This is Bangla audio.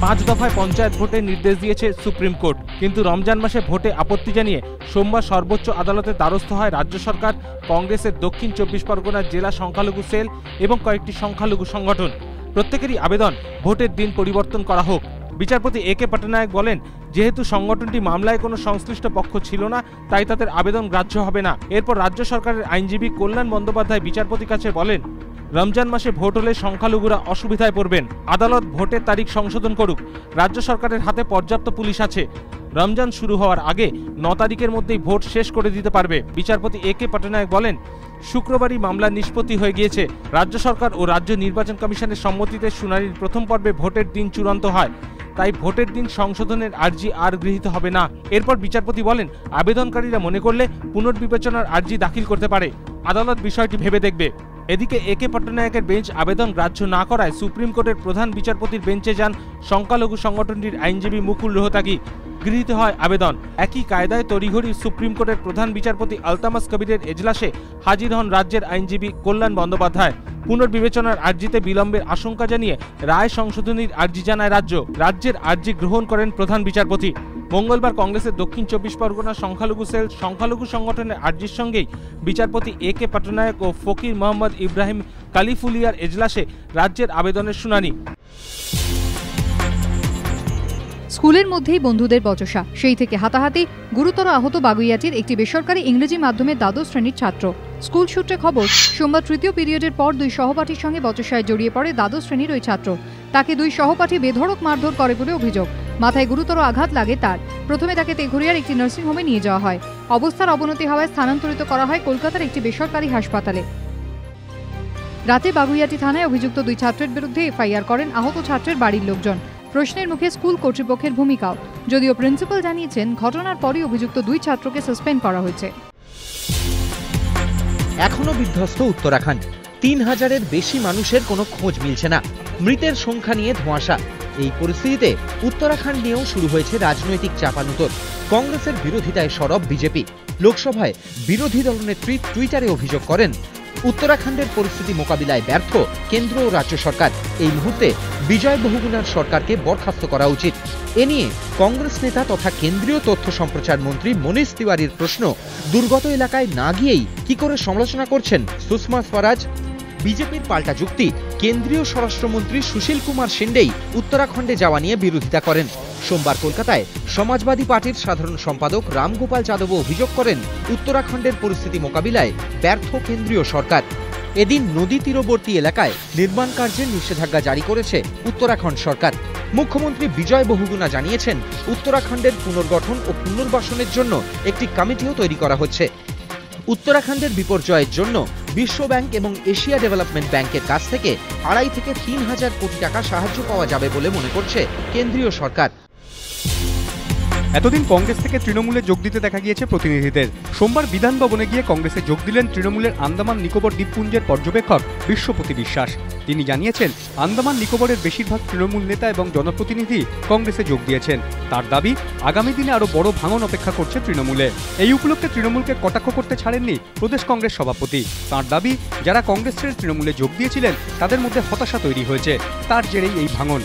5 দফায় পঞ্চায়েত ভোটের নির্দেশ দিয়েছে সুপ্রিম কোর্ট। কিন্তু রমজান মাসে ভোটে আপত্তি জানিয়ে সোমবার সর্বোচ্চ আদালতের দ্বারস্থ হয় রাজ্য সরকার, কংগ্রেসের দক্ষিণ 24 পরগনার জেলা সংখ্যালঘু সেল এবং কয়েকটি সংখ্যালঘু সংগঠন। প্রত্যেকেরই আবেদন ভোটের দিন পরিবর্তন করা হোক। বিচারপতি এ.কে পটনায়ক বলেন, যেহেতু সংগঠনটি মামলায় কোনো সংশ্লিষ্ট পক্ষ ছিল না, তাই তাদের আবেদন গ্রাহ্য হবে না। এরপর রাজ্য সরকারের আইনজীবী কল্যাণ বন্দ্যোপাধ্যায় বিচারপতির কাছে বলেন, রমজান মাসে ভোট হলে সংখ্যালঘুরা অসুবিধায় পড়বেন। আদালত ভোটের তারিখ সংশোধন করুক। রাজ্য সরকারের হাতে পর্যাপ্ত পুলিশ আছে। রমজান শুরু হওয়ার আগে 9 তারিখের মধ্যেই ভোট শেষ করে দিতে পারবে। বিচারপতি এ.কে পটনায়ক বলেন, শুক্রবারই মামলার নিষ্পত্তি হয়ে গিয়েছে। রাজ্য সরকার ও রাজ্য নির্বাচন কমিশনের সম্মতিতে শুনানির প্রথম পর্বে ভোটের দিন চূড়ান্ত হয়। তাই ভোটের দিন সংশোধনের আর্জি আর গৃহীত হবে না। এরপর বিচারপতি বলেন, আবেদনকারীরা মনে করলে পুনর্বিবেচনার আর্জি দাখিল করতে পারে। আদালত বিষয়টি ভেবে দেখবে। এদিকে এ.কে পটনায়কের বেঞ্চ আবেদন গ্রাহ্য না করায় সুপ্রিম কোর্টের প্রধান বিচারপতির বেঞ্চে যান সংখ্যালঘু সংগঠনটির আইনজীবী মুকুল রোহতাগি। গৃহীত হয় আবেদন। একই কায়দায় তড়িঘড়ি সুপ্রিম কোর্টের প্রধান বিচারপতি আলতামাস কবিরের এজলাসে হাজির হন রাজ্যের আইনজীবী কল্যাণ বন্দ্যোপাধ্যায়। পুনর্বিবেচনার আর্জিতে বিলম্বের আশঙ্কা জানিয়ে রায় সংশোধনীর আর্জি জানায় রাজ্য। রাজ্যের আর্জি গ্রহণ করেন প্রধান বিচারপতি। মঙ্গলবার কংগ্রেসের দক্ষিণ 24 পরগনা সংখ্যালঘু সেল সংখ্যালঘু সংগঠনের আর্জির সঙ্গেই বিচারপতি এ.কে পটনায়ক ও ফকির মোহাম্মদ ইব্রাহিম কালিফুলিয়ার এজলাসে রাজ্যের আবেদনের শুনানি। স্কুলের মধ্যেই বন্ধুদের বচসা, সেই থেকে হাতাহাতি, গুরুতর আহত বাগুইয়াটির একটি বেসরকারি ইংরেজি মাধ্যমের দ্বাদশ শ্রেণীর ছাত্র। স্কুল সূত্রে খবর, সোমবার তৃতীয় পিরিয়ডের পর 2 সহপাঠীর সঙ্গে বচসায় জড়িয়ে পড়ে দ্বাদশ শ্রেণীর ওই ছাত্র। তাকে 2 সহপাঠী বেধড়ক মারধর করে বলে অভিযোগ। মাথায় গুরুতর আঘাত লাগে তার। প্রথমে তাকে তেঘরিয়ার একটি নার্সিংহোমে নিয়ে যাওয়া হয়। অবস্থার অবনতি হওয়ায় স্থানান্তরিত করা হয় কলকাতার একটি বেসরকারি হাসপাতালে। রাতে বাগুইয়াটি থানায় অভিযুক্ত 2 ছাত্রের বিরুদ্ধে এফআইআর করেন আহত ছাত্রের বাড়ির লোকজন। প্রশ্নের মুখে স্কুল কর্তৃপক্ষের ভূমিকাও, যদিও প্রিন্সিপাল জানিয়েছেন ঘটনার পরই অভিযুক্ত 2 ছাত্রকে সাসপেন্ড করা হয়েছে। এখনো বিধ্বস্ত উত্তরাখণ্ড। 3000-এর বেশি মানুষের কোনো খোঁজ মিলছে না। মৃতের সংখ্যা নিয়ে ধোঁয়াশা। এই পরিস্থিতিতে উত্তরাখণ্ড নিয়েও শুরু হয়েছে রাজনৈতিক চাপানুতোর। কংগ্রেসের বিরোধিতায় সরব বিজেপি। লোকসভায় বিরোধী দলনেত্রী টুইটারে অভিযোগ করেন, উত্তরাখণ্ডের পরিস্থিতি মোকাবিলায় ব্যর্থ কেন্দ্র ও রাজ্য সরকার। এই মুহূর্তে বিজয় বহুগুণার সরকারকে বরখাস্ত করা উচিত। এ নিয়ে কংগ্রেস নেতা তথা কেন্দ্রীয় তথ্য সম্প্রচার মন্ত্রী মনীশ তিওয়ারির প্রশ্ন, দুর্গত এলাকায় না গিয়েই কি করে সমালোচনা করছেন সুষমা স্বরাজ? বিজেপির পাল্টা যুক্তি, কেন্দ্রীয় স্বরাষ্ট্রমন্ত্রী সুশীল কুমার শিন্ডেই উত্তরাখণ্ডে যাওয়া নিয়ে বিরোধিতা করেন। সোমবার কলকাতায় সমাজবাদী পার্টির সাধারণ সম্পাদক রামগোপাল যাদবও অভিযোগ করেন, উত্তরাখণ্ডের পরিস্থিতি মোকাবিলায় ব্যর্থ কেন্দ্রীয় সরকার। এদিন নদী তীরবর্তী এলাকায় নির্মাণ কার্যের নিষেধাজ্ঞা জারি করেছে উত্তরাখণ্ড সরকার। মুখ্যমন্ত্রী বিজয় বহুগুণা জানিয়েছেন, উত্তরাখণ্ডের পুনর্গঠন ও পুনর্বাসনের জন্য একটি কমিটিও তৈরি করা হচ্ছে। উত্তরাখণ্ডের বিপর্যয়ের জন্য বিশ্ব ব্যাংক এবং এশিয়া ডেভেলপমেন্ট ব্যাংকের কাছ থেকে 2.5 থেকে 3,000 কোটি টাকা সাহায্য পাওয়া যাবে বলে মনে করছে কেন্দ্রীয় সরকার। এতদিন কংগ্রেস থেকে তৃণমূলে যোগ দিতে দেখা গিয়েছে প্রতিনিধিদের। সোমবার বিধান ভবনে গিয়ে কংগ্রেসে যোগ দিলেন তৃণমূলের আন্দামান নিকোবর দ্বীপপুঞ্জের পর্যবেক্ষক বিশ্বপতি বিশ্বাস। তিনি জানিয়েছেন, আন্দামান নিকোবরের বেশিরভাগ তৃণমূল নেতা এবং জনপ্রতিনিধি কংগ্রেসে যোগ দিয়েছেন। তার দাবি, আগামী দিনে আরও বড় ভাঙন অপেক্ষা করছে তৃণমূলে। এই উপলক্ষে তৃণমূলকে কটাক্ষ করতে ছাড়েননি প্রদেশ কংগ্রেস সভাপতি। তাঁর দাবি, যারা কংগ্রেস ছেড়ে তৃণমূলে যোগ দিয়েছিলেন তাদের মধ্যে হতাশা তৈরি হয়েছে, তার জেরেই এই ভাঙন।